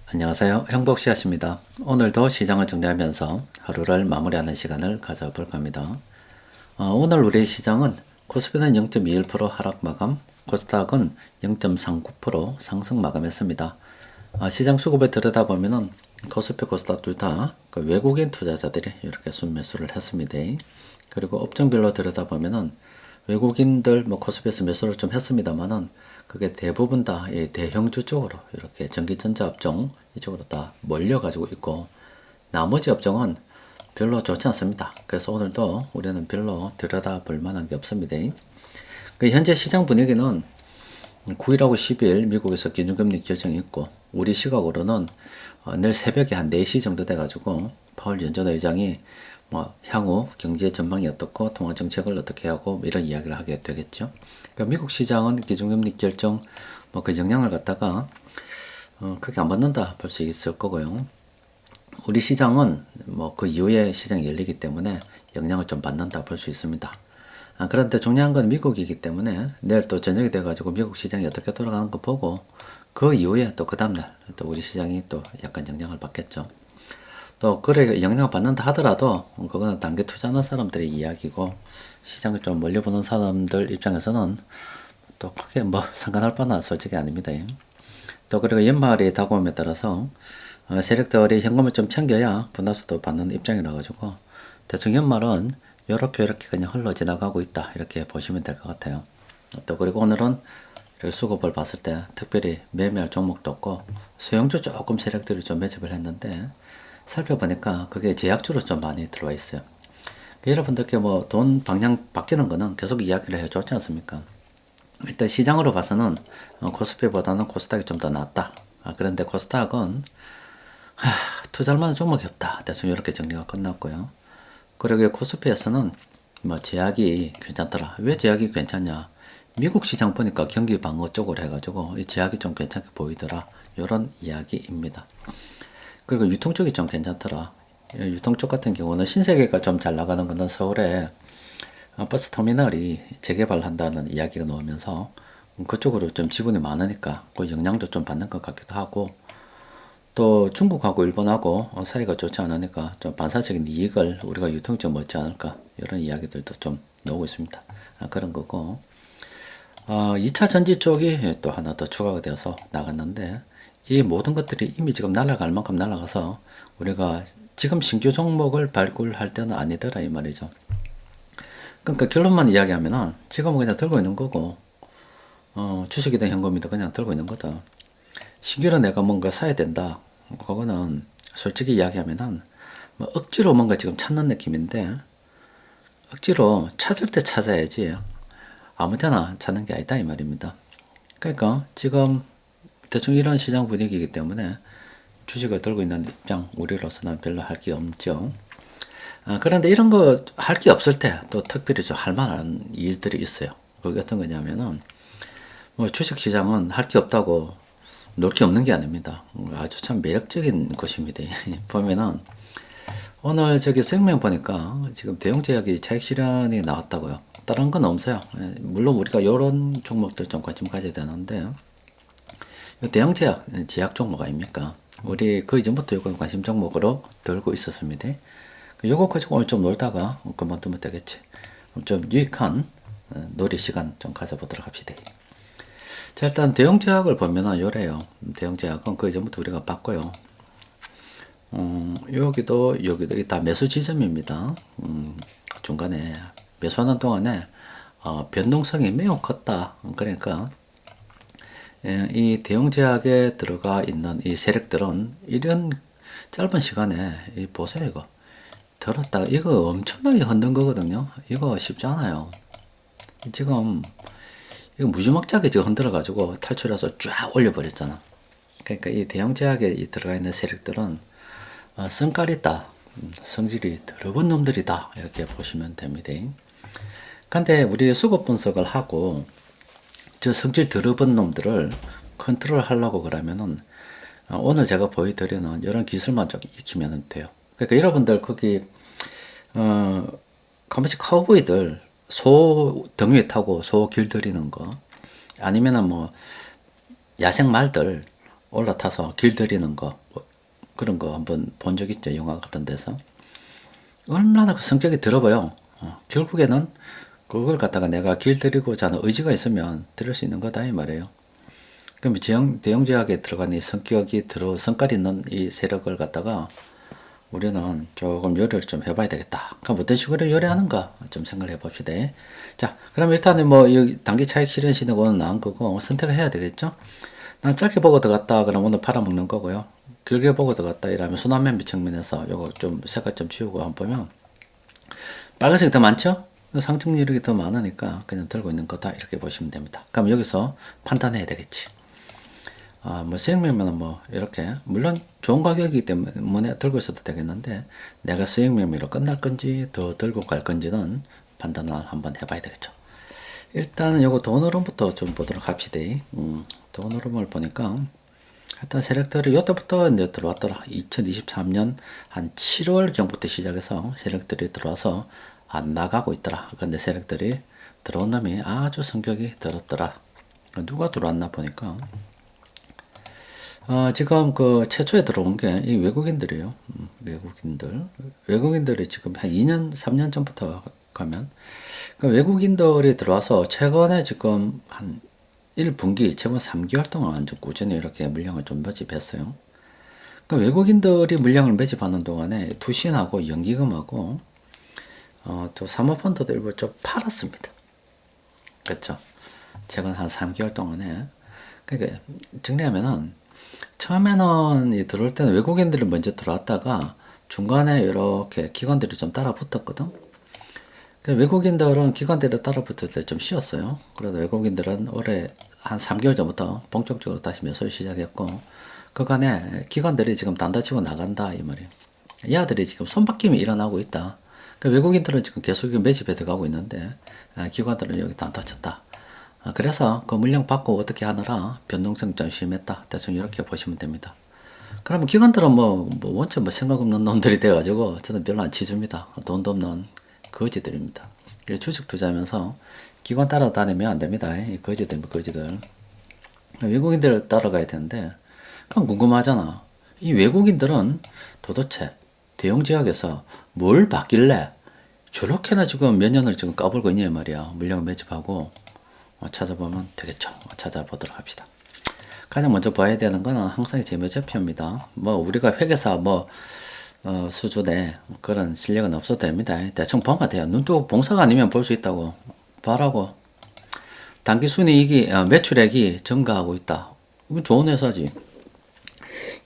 안녕하세요. 행복씨앗입니다. 오늘도 시장을 정리하면서 하루를 마무리하는 시간을 가져볼까 합니다. 오늘 우리 시장은 코스피는 0.21% 하락 마감, 코스닥은 0.39% 상승 마감했습니다. 시장 수급을 들여다보면은 코스피, 코스닥 둘 다 그 외국인 투자자들이 이렇게 순매수를 했습니다. 그리고 업종별로 들여다보면은 외국인들 뭐 코스피에서 매수를 좀 했습니다만은 그게 대부분 다 이 대형주 쪽으로 이렇게 전기전자 업종 이쪽으로 다 몰려가지고 있고 나머지 업종은 별로 좋지 않습니다. 그래서 오늘도 우리는 별로 들여다볼 만한 게 없습니다. 그 현재 시장 분위기는 9일하고 10일 미국에서 기준금리 결정이 있고 우리 시각으로는 내일 새벽에 한 4시 정도 돼가지고 파월 연준 의장이 뭐 향후 경제 전망이 어떻고 통화 정책을 어떻게 하고 이런 이야기를 하게 되겠죠. 그러니까 미국 시장은 기준금리 결정 뭐 그 영향을 갖다가 크게 안 받는다 볼 수 있을 거고요. 우리 시장은 뭐 그 이후에 시장이 열리기 때문에 영향을 좀 받는다 볼 수 있습니다. 그런데 중요한 건 미국이기 때문에 내일 또 저녁이 돼가지고 미국 시장이 어떻게 돌아가는 거 보고 그 이후에 또 그 다음날 또 우리 시장이 또 약간 영향을 받겠죠. 또 그래 영향을 받는다 하더라도 그거는 단기 투자하는 사람들의 이야기고 시장을 좀 멀리 보는 사람들 입장에서는 또 크게 뭐 상관할 바는 솔직히 아닙니다. 또 그리고 연말이 다가옴에 따라서 세력들이 현금을 좀 챙겨야 보너스도 받는 입장이라 가지고 대충 연말은 요렇게 그냥 흘러 지나가고 있다 이렇게 보시면 될 것 같아요. 또 그리고 오늘은 이렇게 수급을 봤을 때 특별히 매매할 종목도 없고 수용주 조금 세력들이 좀 매집을 했는데 살펴보니까 그게 제약주로 좀 많이 들어와 있어요. 여러분들께 뭐 돈 방향 바뀌는 거는 계속 이야기를 해줬지 않습니까? 일단 시장으로 봐서는 코스피보다는 코스닥이 좀 더 낫다. 그런데 코스닥은 투자할 만한 종목이 없다. 대충 이렇게 정리가 끝났고요. 그리고 코스피에서는 뭐 제약이 괜찮더라. 왜 제약이 괜찮냐? 미국 시장 보니까 경기 방어 쪽으로 해가지고 이 제약이 좀 괜찮게 보이더라. 이런 이야기입니다. 그리고 유통 쪽이 좀 괜찮더라. 유통 쪽 같은 경우는 신세계가 좀 잘 나가는 거는 서울에 버스 터미널이 재개발한다는 이야기가 나오면서 그쪽으로 좀 지분이 많으니까 그 영향도 좀 받는 것 같기도 하고 또 중국하고 일본하고 사이가 좋지 않으니까 좀 반사적인 이익을 우리가 유통이 좀 얻지 않을까 이런 이야기들도 좀 나오고 있습니다. 그런 거고 2차 전지 쪽이 또 하나 더 추가가 되어서 나갔는데 이 모든 것들이 이미 지금 날아갈 만큼 날아가서 우리가 지금 신규 종목을 발굴할 때는 아니더라 이 말이죠. 그러니까 결론만 이야기하면은 지금은 그냥 들고 있는 거고 주식이든 현금이든 그냥 들고 있는 거다. 신규로 내가 뭔가 사야 된다. 그거는 솔직히 이야기하면은 뭐 억지로 뭔가 지금 찾는 느낌인데 억지로 찾을 때 찾아야지 아무 때나 찾는 게 아니다 이 말입니다. 그러니까 지금 대충 이런 시장 분위기이기 때문에 주식을 들고 있는 입장 우리로서는 별로 할 게 없죠. 그런데 이런 거 할 게 없을 때 또 특별히 좀 할 만한 일들이 있어요. 그게 어떤 거냐면은 뭐 주식 시장은 할 게 없다고 놀 게 없는 게 아닙니다. 아주 참 매력적인 곳입니다. 보면은 오늘 저기 생명 보니까 지금 대형제약이 차익 실현이 나왔다고요. 다른 건 없어요. 물론 우리가 이런 종목들 좀 관심 가져야 되는데 대형제약 제약 종목 아닙니까? 우리 그 이전부터 이거 관심 종목으로 들고 있었습니다. 요거 가지고 오늘 좀 놀다가 그만두면 되겠지. 좀 유익한 놀이 시간 좀 가져보도록 합시다. 자, 일단 대형제약을 보면은 요래요. 대형제약은 그 이전부터 우리가 봤고요. 여기도 다 매수 지점입니다. 중간에 매수하는 동안에 변동성이 매우 컸다. 그러니까 이 대형제약에 들어가 있는 이 세력들은 이런 짧은 시간에 보세요 이거 들었다가 이거 엄청나게 흔든 거거든요. 이거 쉽지 않아요. 지금 이거 무지막지하게 지금 흔들어 가지고 탈출해서 쫙 올려버렸잖아. 그러니까 이 대형제약에 들어가 있는 세력들은 성깔 있다, 성질이 더러운 놈들이다 이렇게 보시면 됩니다. 근데 우리 수급 분석을 하고 저 성질 더러운 놈들을 컨트롤 하려고 그러면은 오늘 제가 보여드리는 이런 기술만 좀 익히면 돼요. 그러니까 여러분들 거기 가만히 카우보이들 소 등 위에 타고 소 길들이는 거 아니면은 뭐 야생 말들 올라타서 길들이는 거, 뭐 그런 거 한번 본 적 있죠. 영화 같은 데서. 얼마나 그 성격이 더러워요. 결국에는 그걸 갖다가 내가 길들이고자 하는 의지가 있으면 들을 수 있는 거다 이 말이에요. 그럼 대영제약에 들어간 이 성격이 성깔 있는 이 세력을 갖다가 우리는 조금 요리를 좀 해봐야 되겠다. 그럼 어떤 식으로 요리하는가 좀 생각을 해봅시다. 자, 그럼 일단은 뭐 이 단기 차익 실현 신호는 나온 거고 선택을 해야 되겠죠. 난 짧게 보고 들어갔다. 그럼 오늘 팔아먹는 거고요. 길게 보고 들어갔다 이러면 순환매매 측면에서 요거 좀 색깔 좀 지우고 한번 보면 빨간색이 더 많죠? 상승 이력이 더 많으니까 그냥 들고 있는 거다 이렇게 보시면 됩니다. 그럼 여기서 판단해야 되겠지. 뭐 수익매매는 뭐 이렇게 물론 좋은 가격이기 때문에 들고 있어도 되겠는데 내가 수익매매로 끝날 건지 더 들고 갈 건지는 판단을 한번 해봐야 되겠죠. 일단은 요거 돈 흐름부터 좀 보도록 합시다. 돈 흐름을 보니까 하여튼 세력들이 요때부터 이제 들어왔더라. 2023년 한 7월경부터 시작해서 세력들이 들어와서 안 나가고 있더라. 근데 세력들이 들어온 놈이 아주 성격이 더럽더라. 누가 들어왔나 보니까 지금 그 최초에 들어온 게 이 외국인들이에요. 외국인들이 지금 한 2년, 3년 전부터 가면 그 외국인들이 들어와서 최근에 지금 한 1분기, 최근 3개월 동안 아주 꾸준히 이렇게 물량을 좀 매집했어요. 그 외국인들이 물량을 매집하는 동안에 투신하고 연기금하고 또 사모펀드도 일부 좀 팔았습니다. 그렇죠. 최근 한 3개월 동안에 그러니까 정리하면은 처음에는 들어올 때는 외국인들이 먼저 들어왔다가 중간에 이렇게 기관들이 좀 따라 붙었거든. 외국인들은 기관들이 따라 붙을 때 좀 쉬었어요. 그래도 외국인들은 올해 한 3개월 전부터 본격적으로 다시 매수를 시작했고 그간에 기관들이 지금 단다치고 나간다 이 말이에요. 이 아들이 지금 손바뀜이 일어나고 있다. 외국인들은 지금 계속 매집해 들어가고 있는데 기관들은 여기 단타 쳤다. 그래서 그 물량 받고 어떻게 하느라 변동성이 좀 심했다. 대충 이렇게 보시면 됩니다. 그러면 기관들은 원체 생각 없는 놈들이 돼가지고 저는 별로 안 치줍니다. 돈도 없는 거지들입니다. 주식 투자하면서 기관 따라다니면 안 됩니다. 이 거지들. 외국인들을 따라가야 되는데 그럼 궁금하잖아. 이 외국인들은 도대체 대형제약에서 뭘 받길래 저렇게나 지금 몇 년을 지금 까불고 있냐 말이야. 물량을 매집하고 찾아보면 되겠죠. 찾아보도록 합시다. 가장 먼저 봐야 되는 거는 항상 제 매집표입니다. 우리가 회계사 수준의 그런 실력은 없어도 됩니다. 대충 보면 돼요. 눈 뜨고 봉사가 아니면 볼 수 있다고 봐라고. 단기 순이익이 매출액이 증가하고 있다. 이건 좋은 회사지.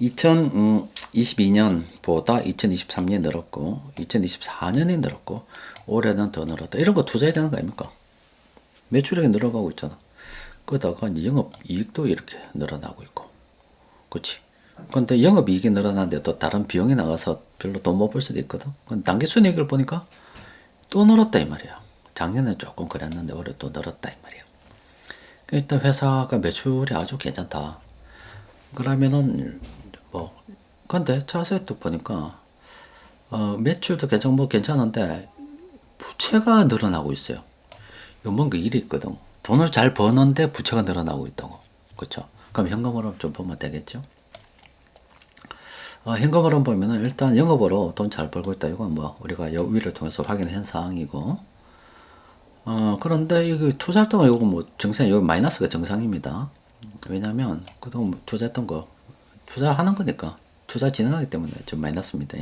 2022년보다 2023년이 늘었고 2024년이 늘었고 올해는 더 늘었다. 이런 거 투자해야 되는 거 아닙니까? 매출액이 늘어가고 있잖아. 그러다가 영업이익도 이렇게 늘어나고 있고 그치? 근데 영업이익이 늘어나는데 또 다른 비용이 나가서 별로 돈 못 벌 수도 있거든. 단기 순이익을 보니까 또 늘었다 이 말이야. 작년에 조금 그랬는데 올해 또 늘었다 이 말이야. 일단 회사가 매출이 아주 괜찮다. 그러면은 근데 자세히 또 보니까 매출도 괜찮은데 부채가 늘어나고 있어요. 이거 뭔가 일이 있거든. 돈을 잘 버는데 부채가 늘어나고 있다고. 그렇죠? 그럼 현금으로 좀 보면 되겠죠? 현금으로 보면은 일단 영업으로 돈 잘 벌고 있다. 이건 우리가 위를 통해서 확인한 사항이고. 그런데 이거 투자했던 거 이거 여기 마이너스가 정상입니다. 왜냐면 그동안 투자했던 거 투자하는 거니까 투자 진행하기 때문에 좀 마이너스입니다.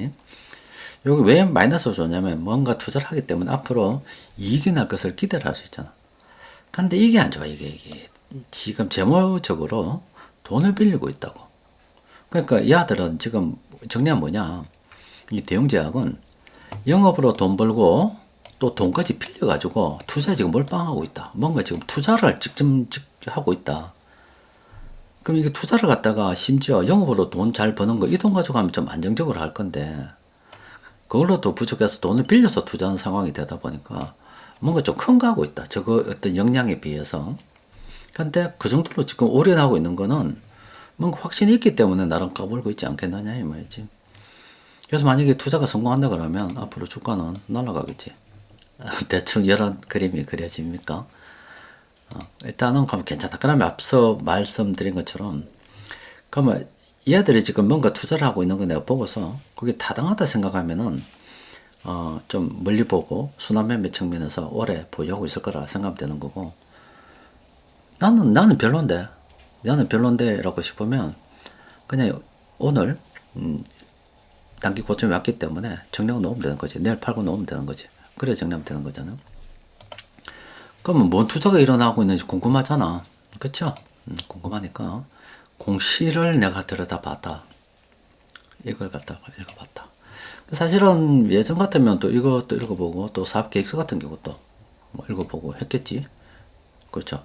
여기 왜 마이너스가 좋냐면 뭔가 투자를 하기 때문에 앞으로 이익이 날 것을 기대를 할 수 있잖아. 근데 이게 안 좋아. 이게 지금 재무적으로 돈을 빌리고 있다고. 그러니까 이 아들은 지금 정리하면 뭐냐, 이 대형제약은 영업으로 돈 벌고 또 돈까지 빌려가지고 투자에 지금 몰빵하고 있다. 뭔가 지금 투자를 직접 하고 있다. 그럼 이게 투자를 갖다가 심지어 영업으로 돈 잘 버는 거 이 돈 가지고 하면 좀 안정적으로 할 건데 그걸로 또 부족해서 돈을 빌려서 투자하는 상황이 되다 보니까 뭔가 좀 큰 거 하고 있다. 저거 어떤 역량에 비해서. 근데 그 정도로 지금 오련하고 있는 거는 뭔가 확신이 있기 때문에 나랑 까불고 있지 않겠느냐 이 말이지. 그래서 만약에 투자가 성공한다 그러면 앞으로 주가는 날아가겠지. 대충 이런 그림이 그려집니까? 일단은 그럼 괜찮다. 그러면 앞서 말씀드린 것처럼 그러면 얘들이 지금 뭔가 투자를 하고 있는 거 내가 보고서 그게 타당하다 생각하면은 좀 멀리 보고 순환매매 측면에서 오래 보유하고 있을 거라 생각하면 되는 거고, 나는 별론데, 라고 싶으면 그냥 오늘 단기 고점이 왔기 때문에 정리하고 놓으면 되는 거지. 내일 팔고 놓으면 되는 거지. 그래 정리하면 되는 거잖아. 그러면 뭔 투자가 일어나고 있는지 궁금하잖아. 그쵸? 궁금하니까 공시를 내가 들여다봤다. 이걸 갖다가 읽어봤다. 사실은 예전 같으면 또 이것도 읽어보고 또 사업계획서 같은 경우도 뭐 읽어보고 했겠지. 그렇죠?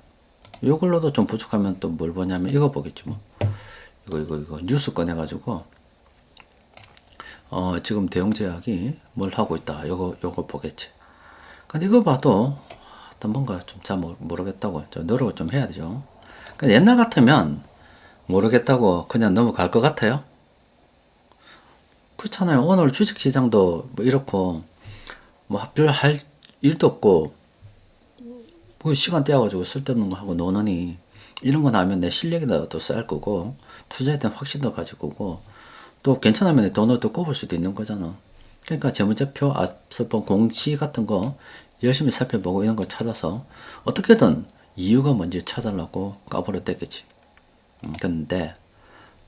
이걸로도 좀 부족하면 또 뭘 보냐면 이거 보겠지 뭐. 이거 뉴스 꺼내가지고 지금 대웅제약이 뭘 하고 있다. 요거 보겠지. 근데 이거 봐도 또 뭔가 좀 잘 모르겠다고 좀 노력을 좀 해야 되죠. 근데 옛날 같으면 모르겠다고 그냥 넘어갈 것 같아요. 그렇잖아요. 오늘 주식시장도 뭐 이렇고 뭐 별 할 일도 없고 뭐 시간 떼어가지고 쓸데없는 거 하고 노느니 이런 거 나면 내 실력이라도 쌓일 거고 투자에 대한 확신도 가질 거고 또 괜찮으면 돈을 더 꼽을 수도 있는 거잖아. 그러니까 재무제표 앞서 본 공시 같은 거 열심히 살펴보고 이런 거 찾아서 어떻게든 이유가 뭔지 찾으려고 까버렸댔겠지. 근데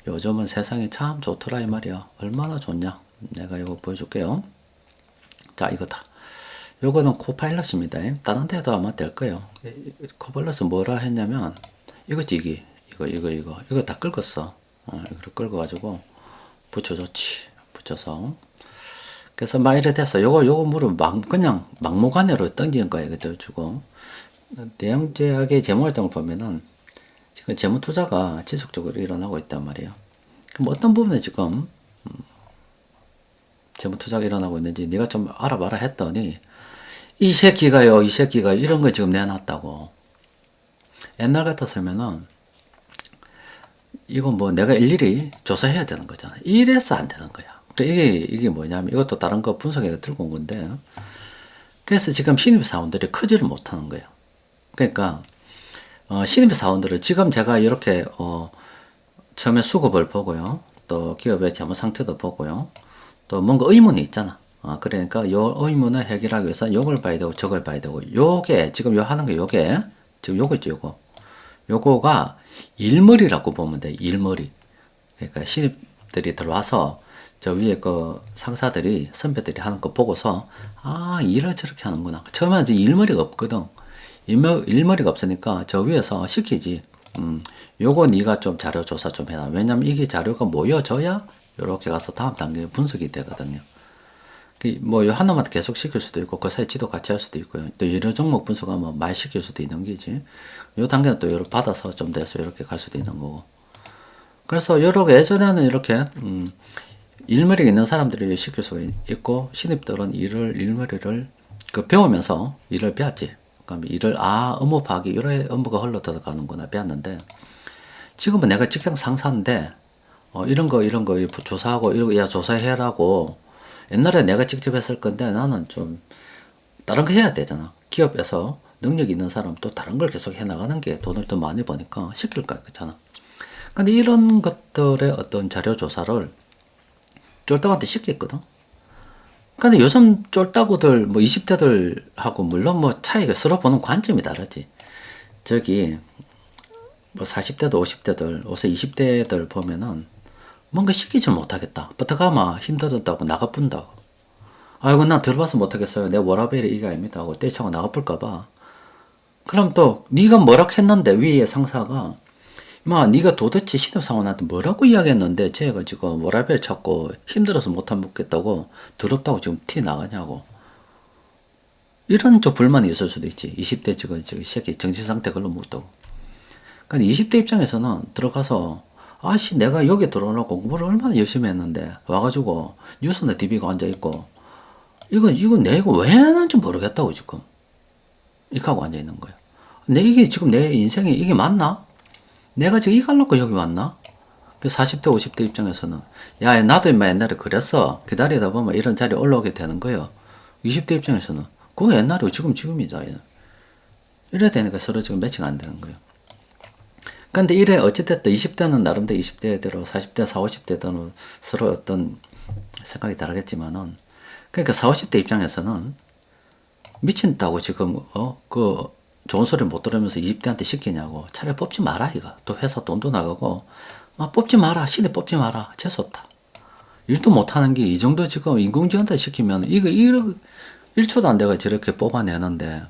요즘은 세상이 참 좋더라 이 말이야. 얼마나 좋냐. 내가 이거 보여줄게요. 자, 이거다. 요거는 코파일럿입니다. 다른 데도 아마 될 거예요. 코파일럿은 뭐라 했냐면 이거지. 이거 다 긁었어. 이걸 긁어가지고 붙여줬지. 붙여서 그래서 막 이래 됐어. 요거 물은 그냥 막무가내로 던지는 거야. 이거 주고 대형제약의 재무활동을 보면은 지금 재무 투자가 지속적으로 일어나고 있단 말이에요. 그럼 어떤 부분에 지금 재무 투자가 일어나고 있는지 네가 좀 알아봐라 했더니 이 새끼가 이런 걸 지금 내놨다고. 옛날 같았으면은 이건 뭐 내가 일일이 조사해야 되는 거잖아. 이래서 안 되는 거야. 이게 뭐냐면 이것도 다른 거 분석해서 들고 온 건데, 그래서 지금 신입사원들이 크지를 못하는 거예요. 그러니까 신입사원들은 지금 제가 이렇게 처음에 수급을 보고요, 또 기업의 재무 상태도 보고요, 또 뭔가 의문이 있잖아. 그러니까 요 의문을 해결하기 위해서 요걸 봐야 되고 저걸 봐야 되고, 요게 지금 요 하는 게 요게 지금 요거 있죠. 요거가 일머리라고 보면 돼. 일머리. 그러니까 신입들이 들어와서 저 위에 그 상사들이 선배들이 하는 거 보고서 일을 저렇게 하는구나. 처음에는 이제 일머리가 없거든. 일머리가 없으니까 저 위에서 시키지. 요거 네가 좀 자료 조사 좀 해라. 왜냐면 이게 자료가 모여져야 요렇게 가서 다음 단계 분석이 되거든요. 뭐 하나만 계속 시킬 수도 있고 그 사이 지도 같이 할 수도 있고요. 또 여러 종목 분석하면 많이 시킬 수도 있는 거지. 요 단계는 또 요렇게 받아서 좀 돼서 이렇게 갈 수도 있는 거고. 그래서 요렇게 예전에는 이렇게 일머리가 있는 사람들이 시킬 수가 있고, 신입들은 일머리를 배우면서 일을 배웠지. 그러니까 일을 업무 파악이 이래 업무가 흘러 들어가는구나 배웠는데, 지금은 내가 직장 상사인데 이런 거 조사하고 이런 거 조사해라고 옛날에 내가 직접 했을 건데, 나는 좀 다른 거 해야 되잖아. 기업에서 능력 있는 사람 또 다른 걸 계속 해나가는 게 돈을 더 많이 버니까 시킬 거 있잖아. 근데 이런 것들의 어떤 자료 조사를 쫄딱한테 시켰거든. 근데 요즘 쫄딱구들 뭐 20대들하고 물론 뭐 차이가 서로 보는 관점이 다르지. 저기 뭐 40대도 50대들 요새 20대들 보면은 뭔가 시키지 못하겠다. 버터가마 힘들었다고 나가뿐다고. 아이고 난 들어봐서 못하겠어요. 내 워라벨이 이게 아닙니다 하고 떼차고 나가볼까봐. 그럼 또 네가 뭐라 했는데 위에 상사가 네가 도대체 신입사원한테 뭐라고 이야기했는데 쟤가 지금 워라벨 찾고 힘들어서 못하겠다고 더럽다고 지금 티 나가냐고. 이런 좀 불만이 있을 수도 있지. 20대 지금 새끼 정신상태 걸로 못하고. 근데 20대 입장에서는 들어가서 내가 여기 들어오려고 공부를 얼마나 열심히 했는데 와가지고 뉴스나 TV가 앉아있고 이거 내가 왜 하는지 모르겠다고 지금 이렇게 하고 앉아있는 거야. 이게 지금 내 인생에 이게 맞나? 내가 지금 이거 하려고 여기 왔나? 40대 50대 입장에서는 야 나도 인마 옛날에 그랬어. 기다리다 보면 이런 자리에 올라오게 되는 거예요. 20대 입장에서는 그거 옛날이고 지금이다. 이래야 되니까 서로 지금 매치가 안 되는 거예요. 근데 이래 어찌됐든 20대는 나름대로 20대대로 40대, 40, 50대들은 서로 어떤 생각이 다르겠지만은 그러니까 40, 50대 입장에서는 미친다고 지금 그 좋은 소리 못 들으면서 20대한테 시키냐고. 차라리 뽑지 마라 이거. 또 회사 돈도 나가고 뽑지 마라. 시내 뽑지 마라. 재수없다. 일도 못하는 게 이 정도 지금 인공지능한테 시키면 이거 1초도 안 돼가 저렇게 뽑아내는데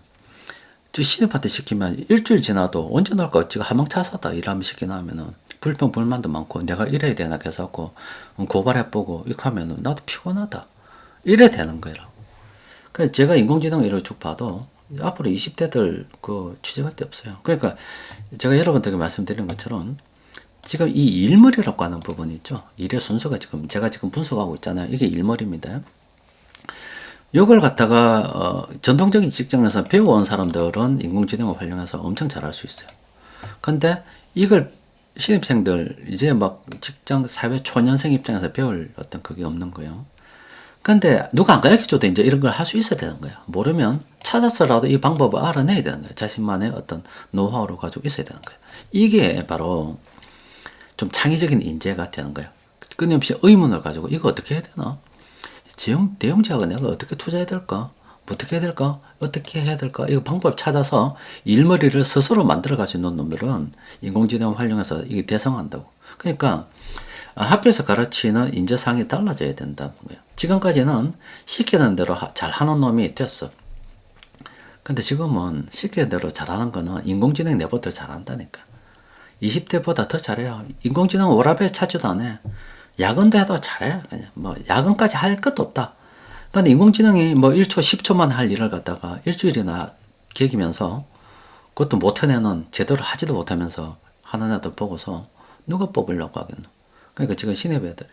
저 신입한테 시키면 일주일 지나도 언제 나올까 지금 한방 차서다 일하면 시키나면은 불평 불만도 많고 내가 이래야 되나 계속 고발해보고 이렇게 하면은 나도 피곤하다 이래 되는 거예요. 그래서 제가 인공지능 이를 쭉 봐도 앞으로 20대들 그 취직할 데 없어요. 그러니까 제가 여러분들에게 말씀드린 것처럼 지금 이 일머리라고 하는 부분이 있죠. 일의 순서가 지금 제가 지금 분석하고 있잖아요. 이게 일머리입니다. 이걸 갖다가 전통적인 직장에서 배워온 사람들은 인공지능을 활용해서 엄청 잘할 수 있어요. 근데 이걸 신입생들 이제 막 직장 사회 초년생 입장에서 배울 어떤 그게 없는 거예요. 근데 누가 안 가르쳐줘도 이제 이런 걸 할 수 있어야 되는 거야. 모르면 찾아서라도 이 방법을 알아내야 되는 거야. 자신만의 어떤 노하우를 가지고 있어야 되는 거야. 이게 바로 좀 창의적인 인재가 되는 거예요. 끊임없이 의문을 가지고 이거 어떻게 해야 되나? 대형제약은 내가 어떻게 투자해야 될까? 어떻게 해야 될까? 어떻게 해야 될까? 이거 방법 찾아서 일머리를 스스로 만들어 갈 수 있는 놈들은 인공지능을 활용해서 이게 대성한다고. 그러니까 학교에서 가르치는 인재상이 달라져야 된다는 거예요. 지금까지는 시키는 대로 잘 하는 놈이 됐어. 근데 지금은 시키는 대로 잘하는 거는 인공지능 내보다 더 잘한다니까. 20대보다 더 잘해요. 인공지능 오라벨 차지도 안 해. 야근도 해도 잘해. 그냥 뭐 야근까지 할 것도 없다. 근데 인공지능이 뭐 1초, 10초만 할 일을 갖다가 일주일이나 개기면서 그것도 못 해내는 제대로 하지도 못하면서 하는 애들 보고서 누가 뽑으려고 하겠노. 그러니까 지금 신입 애들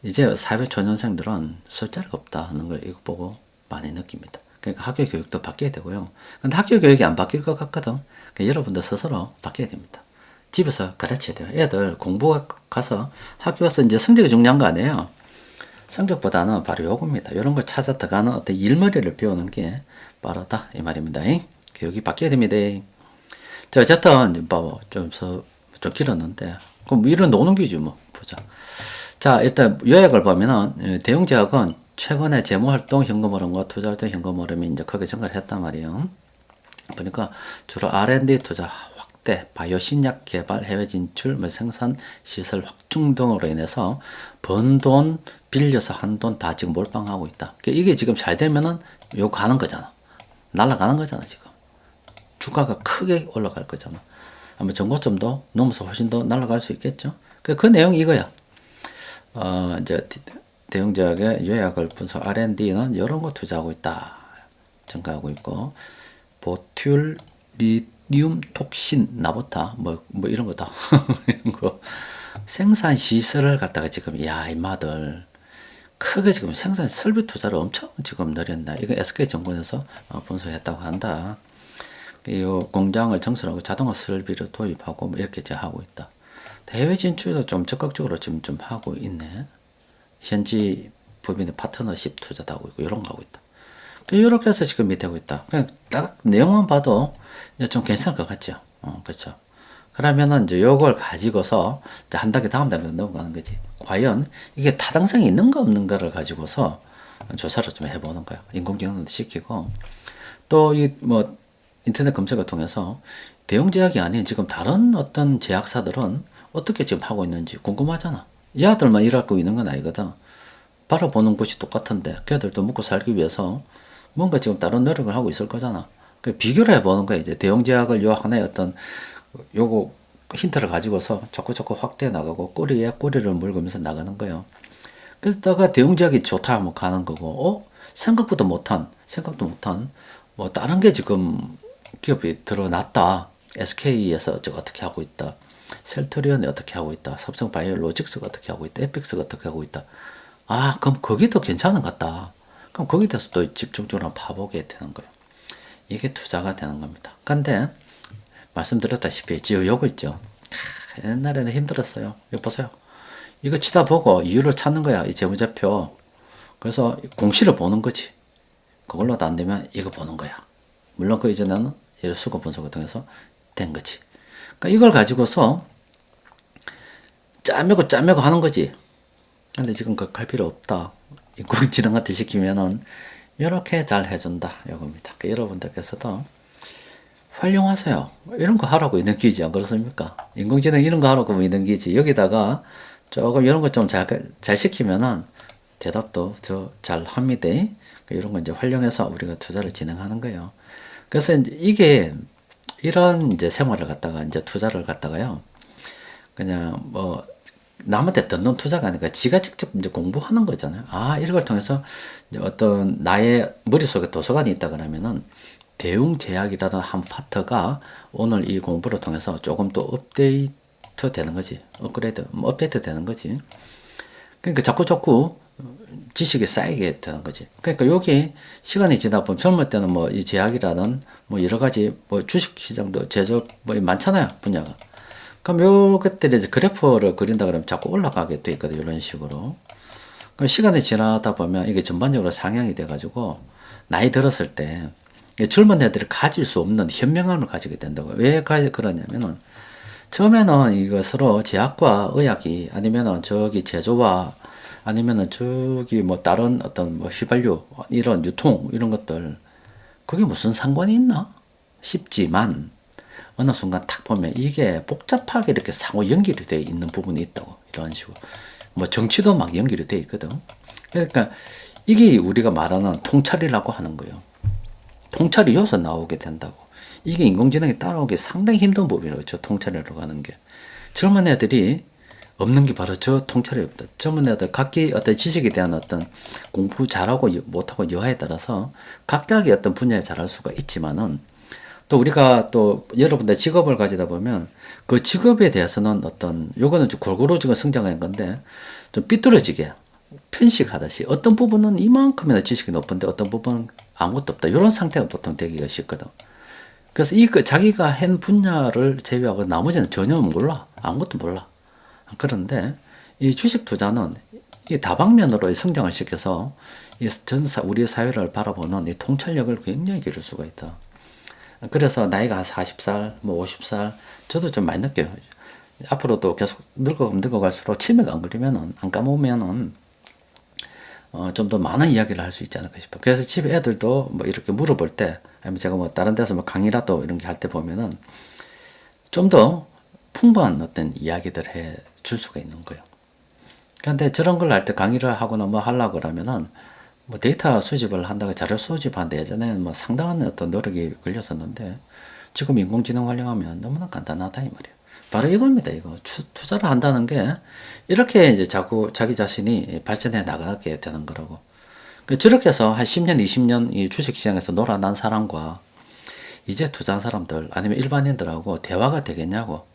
이제 사회 초년생들은 쓸 자리가 없다 하는 걸 이거 보고 많이 느낍니다. 그러니까 학교 교육도 바뀌어야 되고요. 근데 학교 교육이 안 바뀔 것 같거든. 그러니까 여러분들 스스로 바뀌어야 됩니다. 집에서 가르쳐야 돼요. 애들 공부 가서 학교 가서 이제 성적이 중요한 거 아니에요. 성적보다는 바로 요겁니다. 이런 걸 찾아 들어가는 어떤 일머리를 배우는 게 빠르다 이 말입니다. 교육이 바뀌어야 됩니다. 자, 어쨌든 좀 길었는데 그럼 이런 노는 기지 뭐 보자. 자, 일단 요약을 보면은 대형제약은 최근에 재무활동 현금흐름과 투자활동 현금흐름이 이제 크게 증가를 했단 말이에요. 보니까 주로 R&D 투자 확대, 바이오 신약 개발, 해외 진출, 생산 시설 확충 등으로 인해서 번 돈, 빌려서 한 돈 다 지금 몰빵하고 있다. 이게 지금 잘 되면은 요거 가는 거잖아. 날아가는 거잖아 지금. 주가가 크게 올라갈 거잖아. 아마 전고점도 넘어서 훨씬 더 날아갈 수 있겠죠. 그 내용이 이거야. 이제 대형제약의 요약을 분석 R&D는 이런 거 투자하고 있다. 증가하고 있고, 보튠리튬 톡신 나보타 뭐 이런 거다. 이런 거 생산 시설을 갖다가 지금 이마들 크게 지금 생산 설비 투자를 엄청 지금 늘렸다. 이거 SK증권에서 분석했다고 한다. 이 공장을 증설하고 자동화 설비를 도입하고 뭐 이렇게 하고 있다. 해외 진출도 좀 적극적으로 지금 좀 하고 있네. 현지 법인의 파트너십 투자도 하고 있고 이런 거 하고 있다. 이렇게 해서 지금 밑에 하고 있다. 그냥 딱 내용만 봐도 이제 좀 괜찮을 것 같죠. 그렇죠. 그러면은 이제 요걸 가지고서 이제 한 단계 다음 단계로 넘어가는 거지. 과연 이게 타당성이 있는가 없는가를 가지고서 조사를 좀 해보는 거야. 인공지능도 시키고 또 이 뭐 인터넷 검색을 통해서 대형제약이 아닌 지금 다른 어떤 제약사들은 어떻게 지금 하고 있는지 궁금하잖아. 이 아들만 일하고 있는 건 아니거든. 바라보는 곳이 똑같은데 걔들도 먹고 살기 위해서 뭔가 지금 다른 노력을 하고 있을 거잖아. 비교를 해보는 거야. 이제 대형제약을 요 하나의 어떤 요거 힌트를 가지고서 자꾸 확대해 나가고 꼬리에 꼬리를 물으면서 나가는 거예요. 그러다가 대형제약이 좋다 하면 가는 거고 생각도 못한 뭐 다른 게 지금 기업이 드러났다. SK에서 어떻게 하고 있다. 셀트리온이 어떻게 하고 있다. 삼성바이오로직스가 어떻게 하고 있다. 에픽스가 어떻게 하고 있다. 그럼 거기 더 괜찮은 것 같다. 그럼 거기 대해서 또 집중적으로 파보게 되는 거예요. 이게 투자가 되는 겁니다. 근데 말씀드렸다시피 요거 있죠. 옛날에는 힘들었어요. 이거 보세요. 이거 치다 보고 이유를 찾는 거야. 이 재무제표. 그래서 공시를 보는 거지. 그걸로도 안 되면 이거 보는 거야. 물론 그 이전에는 수급 분석을 통해서 된 거지. 그러니까 이걸 가지고서 짜매고 하는 거지. 근데 지금 그거 할 필요 없다. 인공지능한테 시키면은 이렇게 잘 해준다. 이겁니다. 그러니까 여러분들께서도 활용하세요. 이런 거 하라고 인턴기지 안 그렇습니까? 인공지능 이런 거 하라고 인턴기지. 여기다가 조금 이런 거 좀 잘 시키면은 대답도 잘 합니다. 이런 거 이제 활용해서 우리가 투자를 진행하는 거예요. 그래서 이제 이게 이런 이제 생활을 갖다가 이제 투자를 갖다가요. 그냥 뭐 남한테 듣는 투자가 아니라 지가 직접 이제 공부하는 거잖아요. 아, 이런 걸 통해서 이제 어떤 나의 머릿속에 도서관이 있다 그러면은 대웅 제약이라는 한 파트가 오늘 이 공부를 통해서 조금 더 업데이트 되는 거지. 업데이트 되는 거지. 그러니까 자꾸 지식이 쌓이게 되는 거지. 그러니까 여기 시간이 지나 보면 젊을 때는 뭐 이 제약이라는 뭐 여러 가지 뭐 주식 시장도 제조 뭐 많잖아요, 분야가. 그럼 요것들이 이제 그래프를 그린다 그러면 자꾸 올라가게 돼 있거든, 이런 식으로. 그럼 시간이 지나다 보면 이게 전반적으로 상향이 돼가지고 나이 들었을 때 젊은 애들이 가질 수 없는 현명함을 가지게 된다고. 왜 그러냐면은 처음에는 이것으로 제약과 의학이 아니면은 저기 제조와 아니면은 저기 뭐 다른 어떤 뭐 휘발유 이런 유통 이런 것들 그게 무슨 상관이 있나 싶지만 어느 순간 탁 보면 이게 복잡하게 이렇게 상호 연결이 되어 있는 부분이 있다고. 이런 식으로 뭐 정치도 막 연결이 되어 있거든. 그러니까 이게 우리가 말하는 통찰이라고 하는 거예요. 통찰이 여기서 나오게 된다고. 이게 인공지능이 따라오기 상당히 힘든 법이라고. 저 통찰이라고 하는 게 젊은 애들이 없는 게 바로 저 통찰이 없다. 젊은 애들 각기 어떤 지식에 대한 어떤 공부 잘하고 못하고 여하에 따라서 각각의 어떤 분야에 잘할 수가 있지만은 또 우리가 또 여러분들 직업을 가지다 보면 그 직업에 대해서는 어떤 요거는 좀 골고루 지금 성장한 건데 좀 삐뚤어지게 편식하듯이 어떤 부분은 이만큼이나 지식이 높은데 어떤 부분은 아무것도 없다. 이런 상태가 보통 되기가 쉽거든. 그래서 자기가 한 분야를 제외하고 나머지는 전혀 몰라. 아무것도 몰라. 그런데 이 주식 투자는 이 다방면으로 성장을 시켜서 우리 사회를 바라보는 이 통찰력을 굉장히 기를 수가 있다. 그래서 나이가 한 40살, 뭐 50살, 저도 좀 많이 느껴요. 앞으로도 계속 늙어갈수록 치매가 안 걸리면은, 안 까먹으면은, 좀 더 많은 이야기를 할 수 있지 않을까 싶어요. 그래서 집에 애들도 뭐 이렇게 물어볼 때, 아니면 제가 뭐 다른 데서 뭐 강의라도 이런 게 할 때 보면은, 좀 더 풍부한 어떤 이야기들 해 줄 수가 있는 거예요. 그런데 저런 걸 할 때 강의를 하거나 뭐 하려고 그러면은, 뭐 데이터 수집을 한다고 자료 수집하는데 예전에는 뭐 상당한 어떤 노력이 걸렸었는데 지금 인공지능 활용하면 너무나 간단하다 이 말이에요. 바로 이겁니다. 이거 투자를 한다는 게 이렇게 이제 자기 자신이 발전해 나가게 되는 거라고. 저렇게 해서 한 10년, 20년 이 주식시장에서 놀아난 사람과 이제 투자한 사람들 아니면 일반인들하고 대화가 되겠냐고.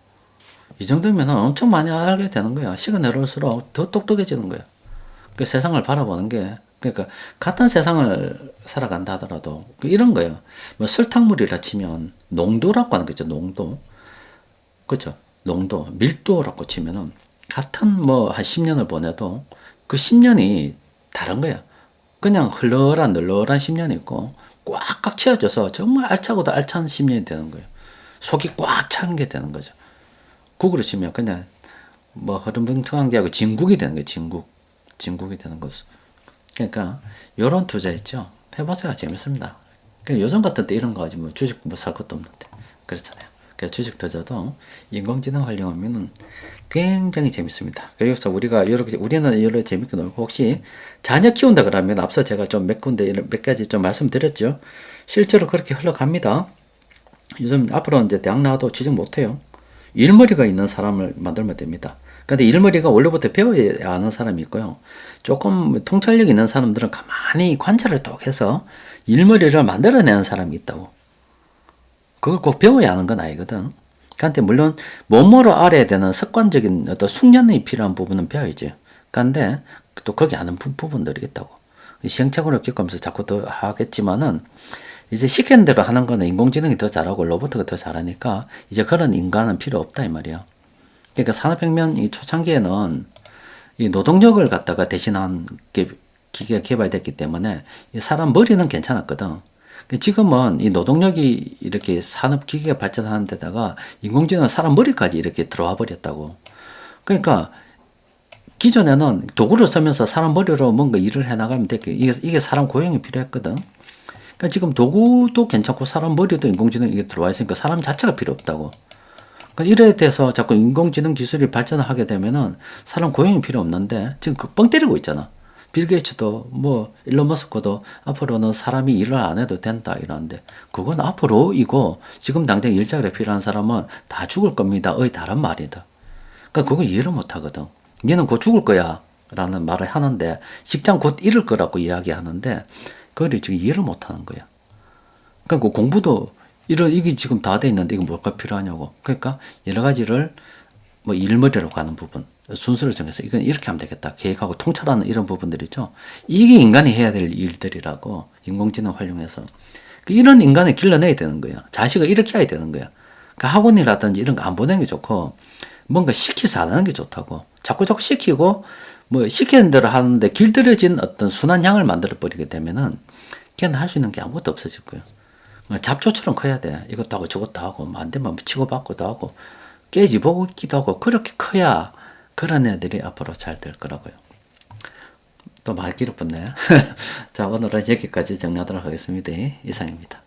이 정도면 엄청 많이 알게 되는 거야. 시간 흐를수록 더 똑똑해지는 거야. 그 세상을 바라보는 게 그러니까 같은 세상을 살아간다 하더라도 이런 거예요. 뭐 설탕물이라 치면 농도라고 하는 거죠. 농도. 그렇죠. 농도, 밀도라고 치면은 같은 뭐 한 10년을 보내도 그 10년이 다른 거야. 그냥 널널한 10년이 있고 꽉꽉 채워져서 정말 알차고도 알찬 10년이 되는 거예요. 속이 꽉 찬 게 되는 거죠. 국으로 치면 그냥 뭐 흐름텅텅한 게 아니고 진국이 되는 거예요. 진국이 되는 거죠. 그러니까 요런 투자 있죠. 해보세요. 재밌습니다. 그러니까 요즘 같은 때 이런 거 하지 뭐 주식 뭐 살 것도 없는데 그렇잖아요. 그래서 주식 투자도 인공지능 활용하면은 굉장히 재밌습니다. 그래서 우리는 여러 재밌게 놀고 혹시 자녀 키운다 그러면 앞서 제가 좀 몇 가지 좀 말씀드렸죠. 실제로 그렇게 흘러갑니다. 요즘 앞으로 이제 대학 나와도 취직 못해요. 일머리가 있는 사람을 만들면 됩니다. 근데 일머리가 원래부터 배워야 아는 사람이 있고요. 조금 통찰력 있는 사람들은 가만히 관찰을 또 해서 일머리를 만들어내는 사람이 있다고. 그걸 꼭 배워야 하는 건 아니거든. 그런데 물론 몸으로 알아야 되는 습관적인 어떤 숙련이 필요한 부분은 배워야지. 그런데 또 거기 아는 부분들이 있다고. 시행착오를 겪으면서 자꾸 더 하겠지만은 이제 시키는 대로 하는 거는 인공지능이 더 잘하고 로봇이 더 잘하니까 이제 그런 인간은 필요 없다 이 말이야. 그러니까 산업혁명 이 초창기에는 이 노동력을 갖다가 대신한 기계가 개발됐기 때문에 이 사람 머리는 괜찮았거든. 지금은 이 노동력이 이렇게 산업기기가 발전하는 데다가 인공지능은 사람 머리까지 이렇게 들어와 버렸다고. 그러니까 기존에는 도구를 쓰면서 사람 머리로 뭔가 일을 해나가면 되게 이게 사람 고용이 필요했거든. 그러니까 지금 도구도 괜찮고 사람 머리도 인공지능이 이게 들어와 있으니까 사람 자체가 필요 없다고. 그러니까 이래 돼서 자꾸 인공지능 기술이 발전을 하게 되면은 사람 고용이 필요 없는데 지금 그 뻥 때리고 있잖아. 빌 게이츠도 뭐 일론 머스크도 앞으로는 사람이 일을 안 해도 된다 이러는데 그건 앞으로이고 지금 당장 일자리가 필요한 사람은 다 죽을 겁니다의 다른 말이다. 그러니까 그거 이해를 못 하거든. 얘는 곧 죽을 거야 라는 말을 하는데 직장 곧 잃을 거라고 이야기하는데 그걸 지금 이해를 못 하는 거야. 그러니까 그 공부도 이게 지금 다 돼 있는데 이거 뭐가 필요하냐고. 그러니까 여러 가지를 뭐 일머리로 가는 부분 순서를 정해서 이건 이렇게 하면 되겠다 계획하고 통찰하는 이런 부분들 있죠. 이게 인간이 해야 될 일들이라고. 인공지능 활용해서 이런 인간을 길러내야 되는 거야. 자식을 이렇게 해야 되는 거야. 그러니까 학원이라든지 이런 거 안 보내는 게 좋고 뭔가 시켜서 안 하는 게 좋다고. 자꾸 시키고 뭐 시키는 대로 하는데 길들여진 어떤 순한 양을 만들어 버리게 되면은 걔는 할 수 있는 게 아무것도 없어질 거예요. 잡초처럼 커야 돼. 이것도 하고 저것도 하고 뭐 안 되면 치고받고도 하고 깨지보고 있기도 하고 그렇게 커야 그런 애들이 앞으로 잘 될 거라고요. 또 말 길어붙네. 자, 오늘은 여기까지 정리하도록 하겠습니다. 이상입니다.